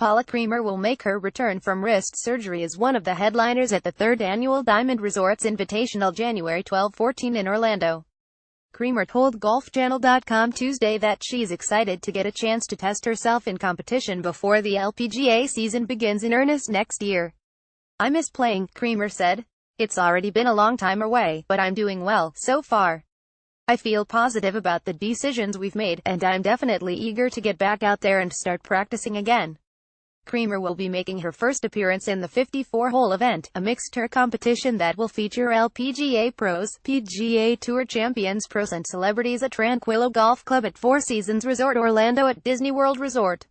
Paula Creamer will make her return from wrist surgery as one of the headliners at the 3rd Annual Diamond Resorts Invitational January 12-14 in Orlando. Creamer told GolfChannel.com Tuesday that she's excited to get a chance to test herself in competition before the LPGA season begins in earnest next year. "I miss playing," Creamer said. "It's already been a long time away, but I'm doing well so far. I feel positive about the decisions we've made, and I'm definitely eager to get back out there and start practicing again." Creamer will be making her first appearance in the 54-hole event, a mixed-tour competition that will feature LPGA pros, PGA Tour champions, pros and celebrities at Tranquillo Golf Club at Four Seasons Resort Orlando at Disney World Resort.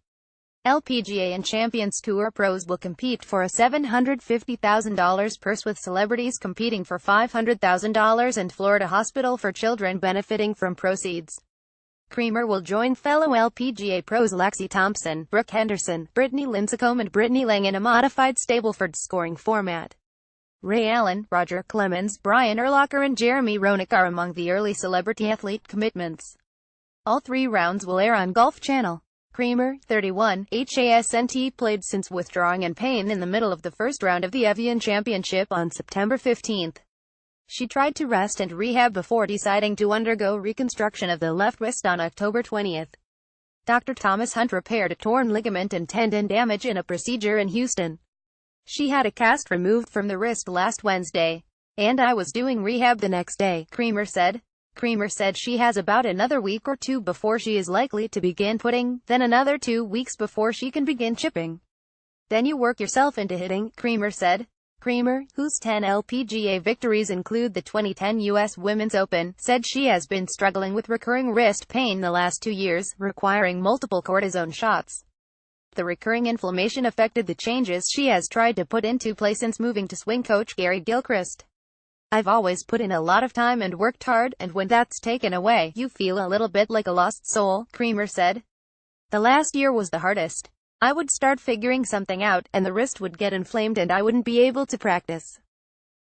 LPGA and Champions Tour pros will compete for a $750,000 purse, with celebrities competing for $500,000 and Florida Hospital for Children benefiting from proceeds. Creamer will join fellow LPGA pros Lexi Thompson, Brooke Henderson, Brittany Lincecum and Brittany Lang in a modified Stableford scoring format. Ray Allen, Roger Clemens, Brian Urlacher and Jeremy Roenick are among the early celebrity athlete commitments. All 3 rounds will air on Golf Channel. Creamer, 31, hasn't played since withdrawing in pain in the middle of the first round of the Evian Championship on September 15. She tried to rest and rehab before deciding to undergo reconstruction of the left wrist on October 20. Dr. Thomas Hunt repaired a torn ligament and tendon damage in a procedure in Houston. "She had a cast removed from the wrist last Wednesday, and I was doing rehab the next day," Creamer said. Creamer said she has about another week or 2 before she is likely to begin putting, then another 2 weeks before she can begin chipping. "Then you work yourself into hitting," Creamer said. Creamer, whose 10 LPGA victories include the 2010 U.S. Women's Open, said she has been struggling with recurring wrist pain the last 2 years, requiring multiple cortisone shots. The recurring inflammation affected the changes she has tried to put into place since moving to swing coach Gary Gilchrist. "I've always put in a lot of time and worked hard, and when that's taken away, you feel a little bit like a lost soul," Creamer said. "The last year was the hardest. I would start figuring something out, and the wrist would get inflamed and I wouldn't be able to practice."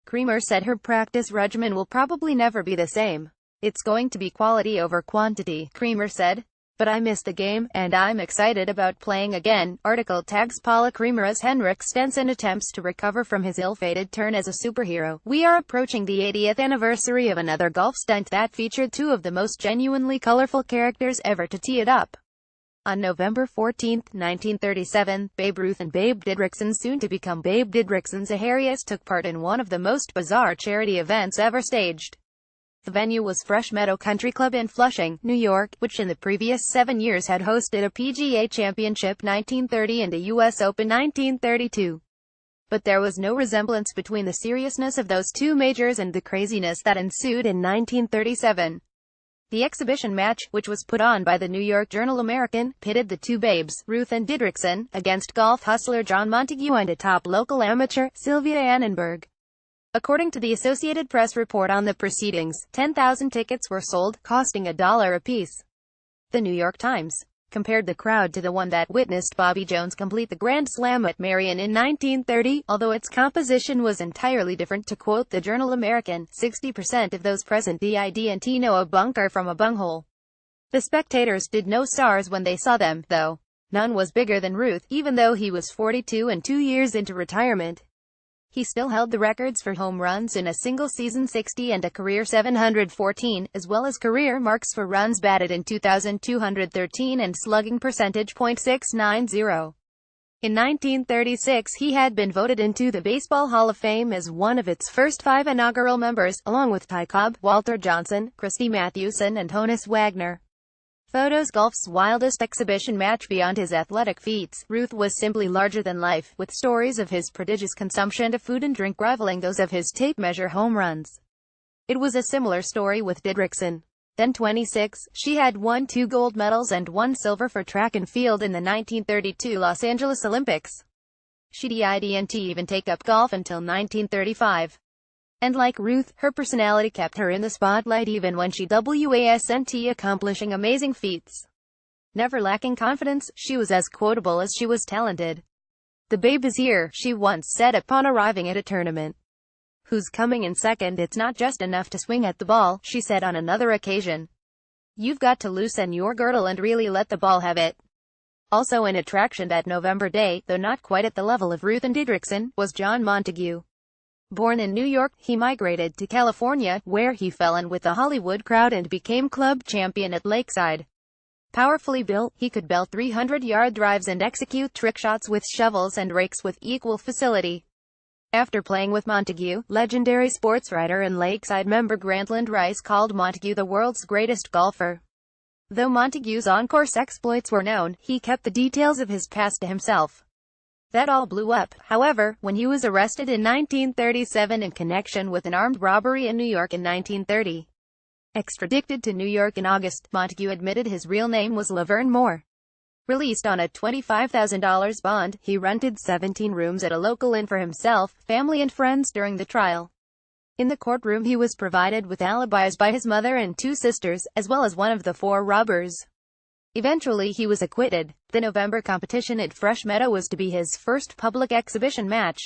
Creamer said her practice regimen will probably never be the same. "It's going to be quality over quantity," Creamer said. "But I miss the game, and I'm excited about playing again." Article tags Paula Creamer as Henrik Stenson attempts to recover from his ill-fated turn as a superhero. "We are approaching the 80th anniversary of another golf stunt that featured 2 of the most genuinely colorful characters ever to tee it up. On November 14, 1937, Babe Ruth and Babe Didrikson, soon to become Babe Didrikson Zaharias, took part in one of the most bizarre charity events ever staged. The venue was Fresh Meadow Country Club in Flushing, New York, which in the previous 7 years had hosted a PGA Championship 1930 and a U.S. Open 1932. But there was no resemblance between the seriousness of those 2 majors and the craziness that ensued in 1937. The exhibition match, which was put on by the New York Journal-American, pitted the 2 babes, Ruth and Didrikson, against golf hustler John Montague and a top local amateur, Sylvia Annenberg. According to the Associated Press report on the proceedings, 10,000 tickets were sold, costing $1 apiece. The New York Times compared the crowd to the one that witnessed Bobby Jones complete the Grand Slam at Merion in 1930, although its composition was entirely different. To quote the Journal-American, 60% of those present didn't know a bunker from a bunghole. The spectators did know stars when they saw them, though. None was bigger than Ruth, even though he was 42 and 2 years into retirement. He still held the records for home runs in a single season, 60, and a career 714, as well as career marks for runs batted in 2,213 and slugging percentage .690. In 1936 he had been voted into the Baseball Hall of Fame as one of its first 5 inaugural members, along with Ty Cobb, Walter Johnson, Christy Mathewson and Honus Wagner. Photos. Golf's wildest exhibition match beyond his athletic feats, Ruth was simply larger than life, with stories of his prodigious consumption of food and drink rivaling those of his tape measure home runs. It was a similar story with Didrikson. Then 26, she had won 2 gold medals and 1 silver for track and field in the 1932 Los Angeles Olympics. She didn't even take up golf until 1935. And like Ruth, her personality kept her in the spotlight even when she wasn't accomplishing amazing feats. Never lacking confidence, she was as quotable as she was talented. "The babe is here," she once said upon arriving at a tournament. "Who's coming in second? It's not just enough to swing at the ball," she said on another occasion. "You've got to loosen your girdle and really let the ball have it." Also an attraction that November day, though not quite at the level of Ruth and Didrikson, was John Montague. Born in New York, he migrated to California, where he fell in with the Hollywood crowd and became club champion at Lakeside. Powerfully built, he could belt 300-yard drives and execute trick shots with shovels and rakes with equal facility. After playing with Montague, legendary sportswriter and Lakeside member Grantland Rice called Montague the world's greatest golfer. Though Montague's on-course exploits were known, he kept the details of his past to himself. That all blew up, however, when he was arrested in 1937 in connection with an armed robbery in New York in 1930. Extradited to New York in August, Montague admitted his real name was Laverne Moore. Released on a $25,000 bond, he rented 17 rooms at a local inn for himself, family and friends during the trial. In the courtroom he was provided with alibis by his mother and two sisters, as well as one of the four robbers. Eventually he was acquitted. The November competition at Fresh Meadow was to be his first public exhibition match.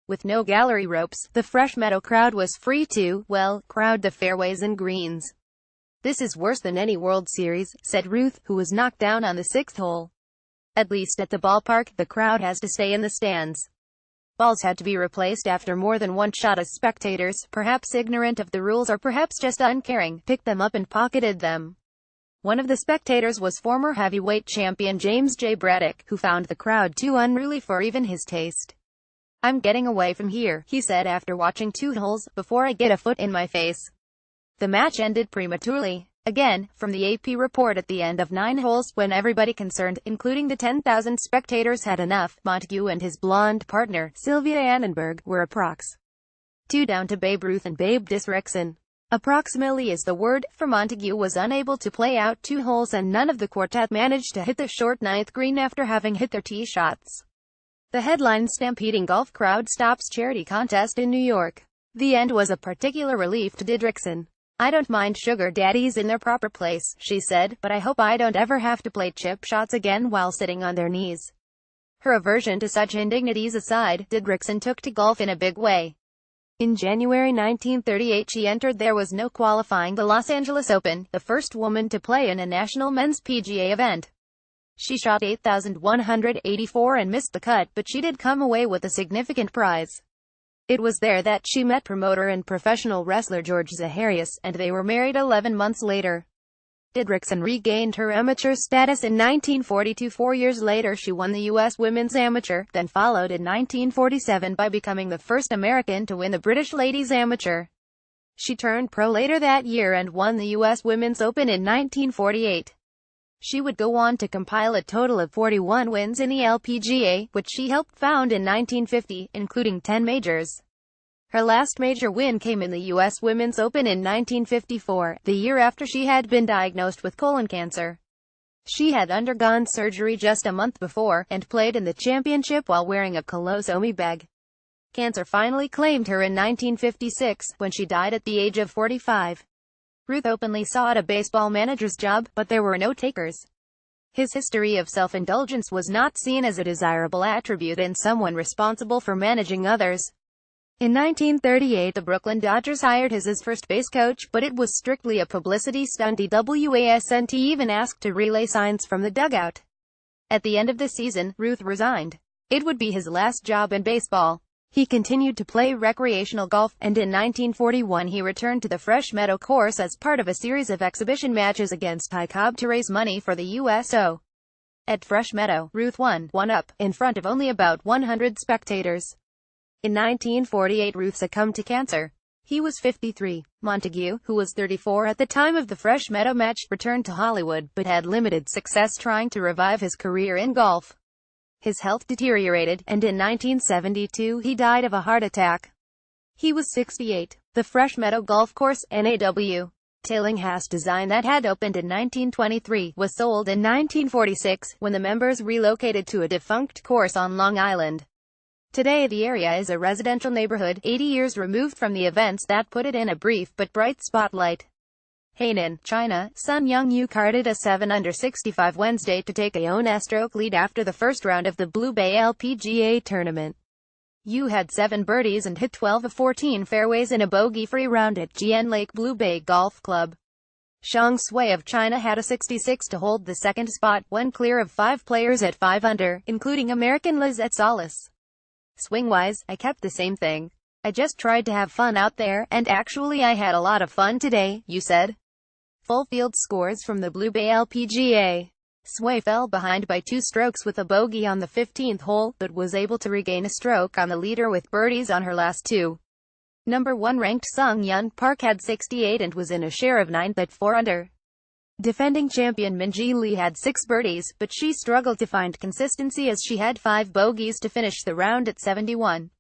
With no gallery ropes, the Fresh Meadow crowd was free to, well, crowd the fairways and greens. "This is worse than any World Series," said Ruth, who was knocked down on the sixth hole. "At least at the ballpark, the crowd has to stay in the stands." Balls had to be replaced after more than one shot as spectators, perhaps ignorant of the rules or perhaps just uncaring, picked them up and pocketed them. One of the spectators was former heavyweight champion James J. Braddock, who found the crowd too unruly for even his taste. "I'm getting away from here," he said after watching 2 holes, "before I get a foot in my face." The match ended prematurely. Again, from the AP report at the end of 9 holes, when everybody concerned, including the 10,000 spectators, had enough, Montague and his blonde partner, Sylvia Annenberg, were approx. 2 down to Babe Ruth and Babe Didrikson. Approximately is the word, for Montague was unable to play out 2 holes and none of the quartet managed to hit the short 9th green after having hit their tee shots. The headline stampeding golf crowd stops charity contest in New York. The end was a particular relief to Didrikson. "I don't mind sugar daddies in their proper place," she said, "but I hope I don't ever have to play chip shots again while sitting on their knees." Her aversion to such indignities aside, Didrikson took to golf in a big way. In January 1938 she entered There was no qualifying the Los Angeles Open, the first woman to play in a national men's PGA event. She shot 8,184 and missed the cut, but she did come away with a significant prize. It was there that she met promoter and professional wrestler George Zaharias, and they were married 11 months later. Didrikson regained her amateur status in 1942. 4 years later she won the U.S. Women's Amateur, then followed in 1947 by becoming the first American to win the British Ladies Amateur. She turned pro later that year and won the U.S. Women's Open in 1948. She would go on to compile a total of 41 wins in the LPGA, which she helped found in 1950, including 10 majors. Her last major win came in the U.S. Women's Open in 1954, the year after she had been diagnosed with colon cancer. She had undergone surgery just a month before, and played in the championship while wearing a colostomy bag. Cancer finally claimed her in 1956, when she died at the age of 45. Ruth openly sought a baseball manager's job, but there were no takers. His history of self-indulgence was not seen as a desirable attribute in someone responsible for managing others. In 1938 the Brooklyn Dodgers hired his as first base coach, but it was strictly a publicity stunt. Wasn't even asked to relay signs from the dugout. At the end of the season, Ruth resigned. It would be his last job in baseball. He continued to play recreational golf, and in 1941 he returned to the Fresh Meadow course as part of a series of exhibition matches against Ty Cobb to raise money for the USO. At Fresh Meadow, Ruth won, one up, in front of only about 100 spectators. In 1948 Ruth succumbed to cancer. He was 53. Montague, who was 34 at the time of the Fresh Meadow match, returned to Hollywood, but had limited success trying to revive his career in golf. His health deteriorated, and in 1972 he died of a heart attack. He was 68. The Fresh Meadow Golf Course, NAW. Tillinghast design that had opened in 1923, was sold in 1946, when the members relocated to a defunct course on Long Island. Today the area is a residential neighborhood, 80 years removed from the events that put it in a brief but bright spotlight. Hainan, China, Sun Young-yu carded a 7 under 65 Wednesday to take a one-stroke lead after the first round of the Blue Bay LPGA tournament. Yu had 7 birdies and hit 12 of 14 fairways in a bogey-free round at GN Lake Blue Bay Golf Club. Zhang Sui of China had a 66 to hold the second spot, when clear of 5 players at 5 under, including American Lizette Salas. Swing-wise, I kept the same thing. I just tried to have fun out there, and actually I had a lot of fun today, Yu said. Full field scores from the Blue Bay LPGA. Sui fell behind by 2 strokes with a bogey on the 15th hole, but was able to regain a stroke on the leader with birdies on her last 2. Number 1 ranked Sung Yun Park had 68 and was in a share of 9 at 4 under. Defending champion Minjee Lee had 6 birdies, but she struggled to find consistency as she had 5 bogeys to finish the round at 71.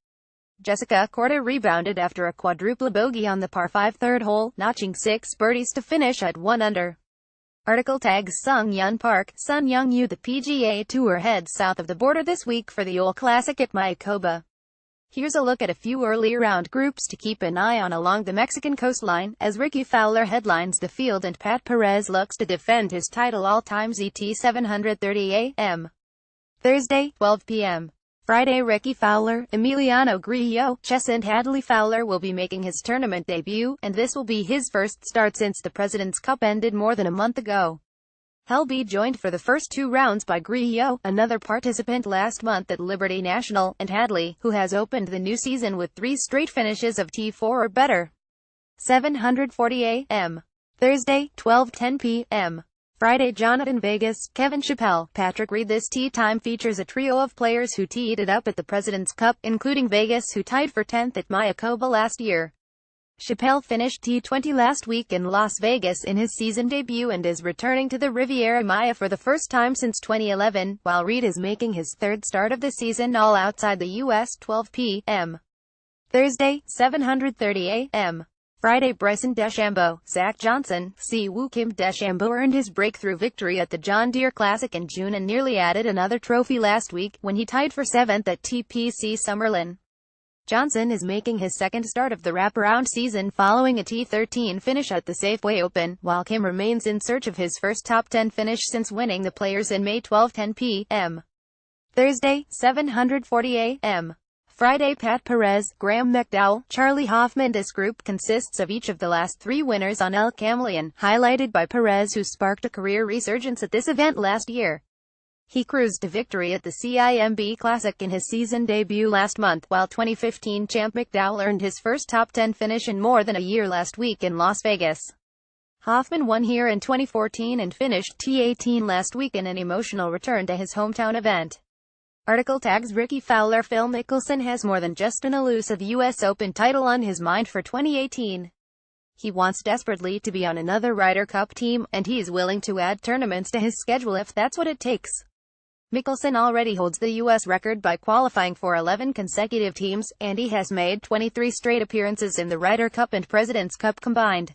Jessica Korda rebounded after a quadruple bogey on the par 5 third hole, notching 6 birdies to finish at 1 under. Article tags Sung Yun Park. Sun Young Yu. The PGA Tour heads south of the border this week for the Ole Classic at Mayakoba. Here's a look at a few early round groups to keep an eye on along the Mexican coastline, as Ricky Fowler headlines the field and Pat Perez looks to defend his title all-time ZT 730 AM. Thursday, 12 p.m. Friday, Ricky Fowler, Emiliano Grillo, Chess and Hadley. Fowler will be making his tournament debut, and this will be his first start since the President's Cup ended more than a month ago. He'll be joined for the first 2 rounds by Grillo, another participant last month at Liberty National, and Hadley, who has opened the new season with 3 straight finishes of T4 or better. 740 AM. Thursday, 12:10 p.m. Friday, Jonathan Vegas, Kevin Chappell, Patrick Reed. This tee time features a trio of players who teed it up at the President's Cup, including Vegas, who tied for 10th at Mayakoba last year. Chappell finished T20 last week in Las Vegas in his season debut and is returning to the Riviera Maya for the first time since 2011, while Reed is making his 3rd start of the season all outside the U.S. 12 p.m. Thursday, 7:30 a.m. Friday, Bryson DeChambeau, Zach Johnson, Siwoo Kim. DeChambeau earned his breakthrough victory at the John Deere Classic in June and nearly added another trophy last week, when he tied for 7th at TPC Summerlin. Johnson is making his 2nd start of the wraparound season following a T13 finish at the Safeway Open, while Kim remains in search of his first top 10 finish since winning the Players in May. 12:10 p.m. Thursday, 7:40 a.m. Friday, Pat Perez, Graham McDowell, Charlie Hoffman. This group consists of each of the last 3 winners on El Camaleon, highlighted by Perez, who sparked a career resurgence at this event last year. He cruised to victory at the CIMB Classic in his season debut last month, while 2015 champ McDowell earned his first top 10 finish in more than a year last week in Las Vegas. Hoffman won here in 2014 and finished T18 last week in an emotional return to his hometown event. Article tags Ricky Fowler. Phil Mickelson has more than just an elusive U.S. Open title on his mind for 2018. He wants desperately to be on another Ryder Cup team, and he's willing to add tournaments to his schedule if that's what it takes. Mickelson already holds the U.S. record by qualifying for 11 consecutive teams, and he has made 23 straight appearances in the Ryder Cup and President's Cup combined.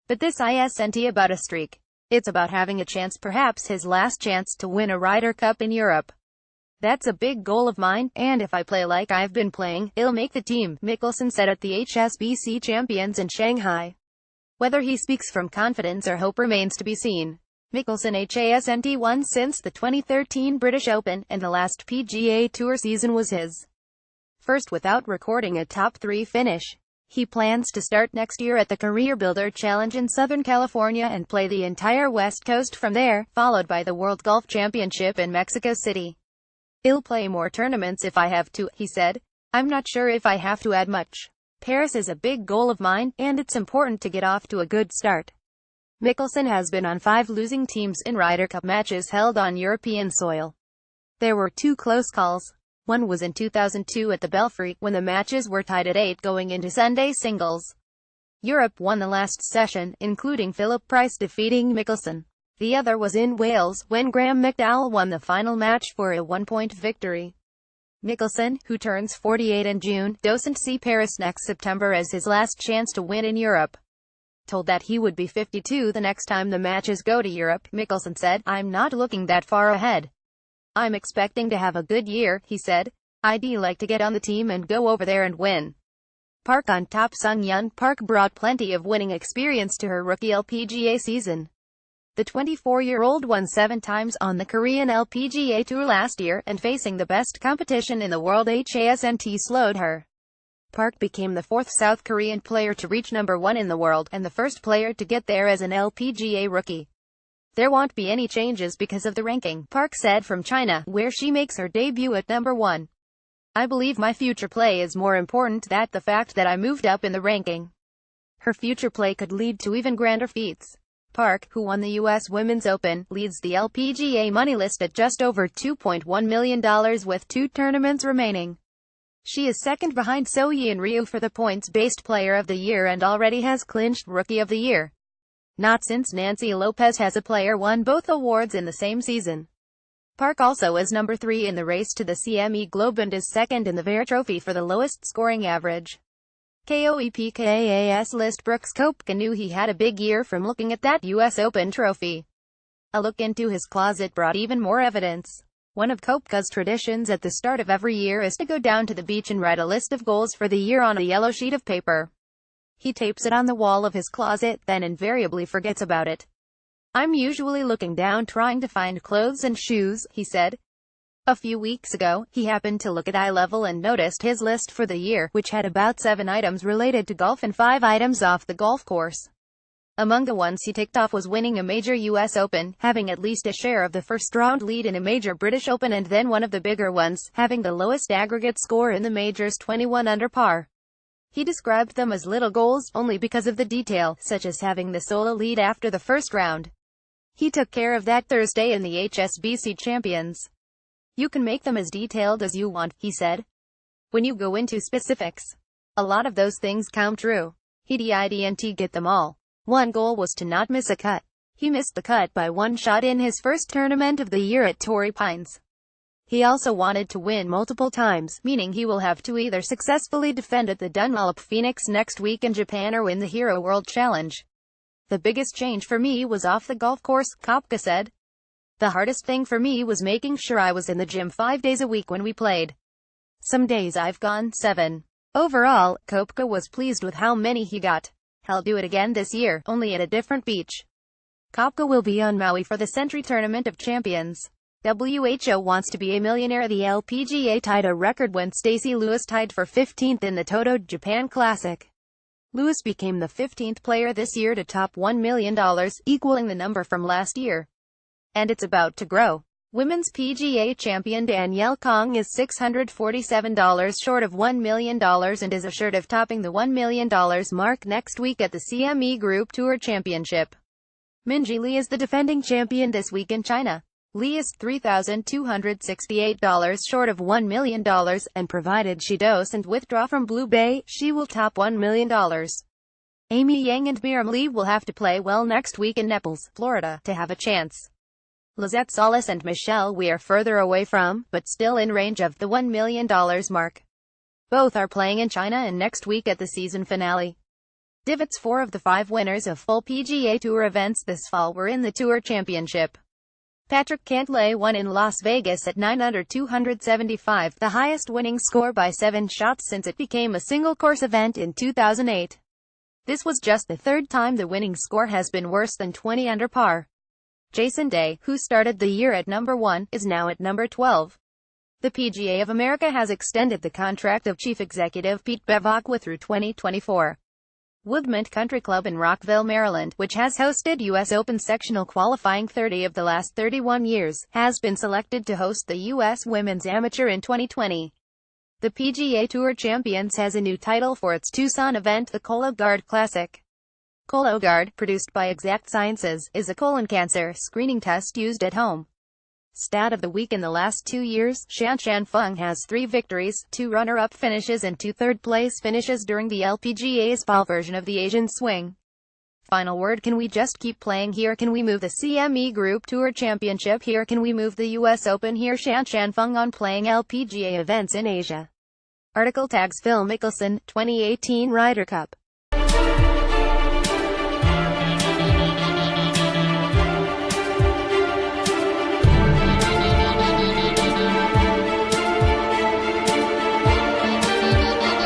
But this isn't about a streak. It's about having a chance, perhaps his last chance, to win a Ryder Cup in Europe. That's a big goal of mine, and if I play like I've been playing, it'll make the team, Mickelson said at the HSBC Champions in Shanghai. Whether he speaks from confidence or hope remains to be seen. Mickelson hasn't won since the 2013 British Open, and the last PGA Tour season was his first without recording a top 3 finish. He plans to start next year at the Career Builder Challenge in Southern California and play the entire West Coast from there, followed by the World Golf Championship in Mexico City. I'll play more tournaments if I have to, he said. I'm not sure if I have to add much. Paris is a big goal of mine, and it's important to get off to a good start. Mickelson has been on 5 losing teams in Ryder Cup matches held on European soil. There were 2 close calls. One was in 2002 at the Belfry, when the matches were tied at 8 going into Sunday singles. Europe won the last session, including Philip Price defeating Mickelson. The other was in Wales, when Graham McDowell won the final match for a 1-point victory. Mickelson, who turns 48 in June, doesn't see Paris next September as his last chance to win in Europe. Told that he would be 52 the next time the matches go to Europe, Mickelson said, I'm not looking that far ahead. I'm expecting to have a good year, he said. I'd like to get on the team and go over there and win. Park on top. Sung Yun Park brought plenty of winning experience to her rookie LPGA season. The 24-year-old won 7 times on the Korean LPGA Tour last year, and facing the best competition in the world hasn't slowed her. Park became the fourth South Korean player to reach number 1 in the world, and the first player to get there as an LPGA rookie. There won't be any changes because of the ranking, Park said from China, where she makes her debut at number 1. I believe my future play is more important than the fact that I moved up in the ranking. Her future play could lead to even grander feats. Park, who won the U.S. Women's Open, leads the LPGA money list at just over $2.1 million with 2 tournaments remaining. She is second behind So-Yeon Ryu for the points-based Player of the Year and already has clinched Rookie of the Year. Not since Nancy Lopez has a player won both awards in the same season. Park also is number 3 in the race to the CME Globe and is second in the Vare Trophy for the lowest scoring average. KOEPKAS list Brooks Koepka knew he had a big year from looking at that U.S. Open trophy. A look into his closet brought even more evidence. One of Koepka's traditions at the start of every year is to go down to the beach and write a list of goals for the year on a yellow sheet of paper. He tapes it on the wall of his closet, then invariably forgets about it. I'm usually looking down trying to find clothes and shoes, he said. A few weeks ago, he happened to look at eye level and noticed his list for the year, which had about 7 items related to golf and 5 items off the golf course. Among the ones he ticked off was winning a major U.S. Open, having at least a share of the first-round lead in a major British Open, and then one of the bigger ones, having the lowest aggregate score in the majors, 21 under par. He described them as little goals, only because of the detail, such as having the solo lead after the first round. He took care of that Thursday in the HSBC Champions. You can make them as detailed as you want, he said. When you go into specifics, a lot of those things come true. He didn't get them all. One goal was to not miss a cut. He missed the cut by 1 shot in his first tournament of the year at Torrey Pines. He also wanted to win multiple times, meaning he will have to either successfully defend at the Dunlop Phoenix next week in Japan or win the Hero World Challenge. The biggest change for me was off the golf course, Koepka said. The hardest thing for me was making sure I was in the gym 5 days a week when we played. Some days I've gone 7. Overall, Koepka was pleased with how many he got. He'll do it again this year, only at a different beach. Koepka will be on Maui for the Sentry Tournament of Champions. WHO wants to be a millionaire. The LPGA tied a record when Stacey Lewis tied for 15th in the Toto Japan Classic. Lewis became the 15th player this year to top $1 million, equaling the number from last year. And it's about to grow. Women's PGA champion Danielle Kong is $647 short of $1 million and is assured of topping the $1 million mark next week at the CME Group Tour Championship. Minjee Lee is the defending champion this week in China. Lee is $3,268 short of $1 million, and provided she doesn't withdraw from Blue Bay, she will top $1 million. Amy Yang and Miriam Lee will have to play well next week in Naples, Florida, to have a chance. Lizette Solis and Michelle we are further away from, but still in range of the $1 million mark. Both are playing in China and next week at the season finale. Divots 4 of the 5 winners of full PGA Tour events this fall were in the Tour Championship. Patrick Cantlay won in Las Vegas at 9 under 275, the highest winning score by 7 shots since it became a single-course event in 2008. This was just the 3rd time the winning score has been worse than 20 under par. Jason Day, who started the year at number 1, is now at number 12. The PGA of America has extended the contract of Chief Executive Pete Bevacqua through 2024. Woodmont Country Club in Rockville, Maryland, which has hosted U.S. Open sectional qualifying 30 of the last 31 years, has been selected to host the U.S. Women's Amateur in 2020. The PGA Tour Champions has a new title for its Tucson event, the Cologuard Classic. Cologuard, produced by Exact Sciences, is a colon cancer screening test used at home. Stat of the week: in the last 2 years, Shan Feng has 3 victories, 2 runner-up finishes and 2 third-place finishes during the LPGA's fall version of the Asian Swing. Final word: can we just keep playing here? Can we move the CME Group Tour Championship here? Can we move the US Open here? Shan Feng on playing LPGA events in Asia. Article tags Phil Mickelson, 2018 Ryder Cup.